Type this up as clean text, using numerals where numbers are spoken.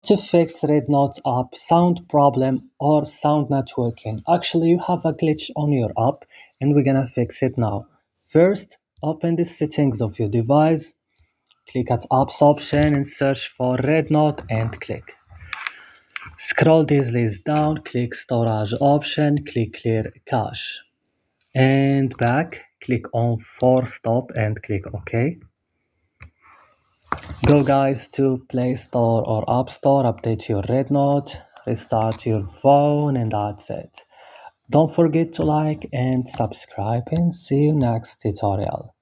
To fix REDnote app sound problem or sound networking. Actually, you have a glitch on your app and we're gonna fix it now. First, open the settings of your device, click at apps option and search for REDnote and click. Scroll this list down, click storage option, click clear cache. And back, click on force stop and click OK. Go guys to Play Store or App Store, update your REDnote, restart your phone, and that's it. Don't forget to like and subscribe and see you next tutorial.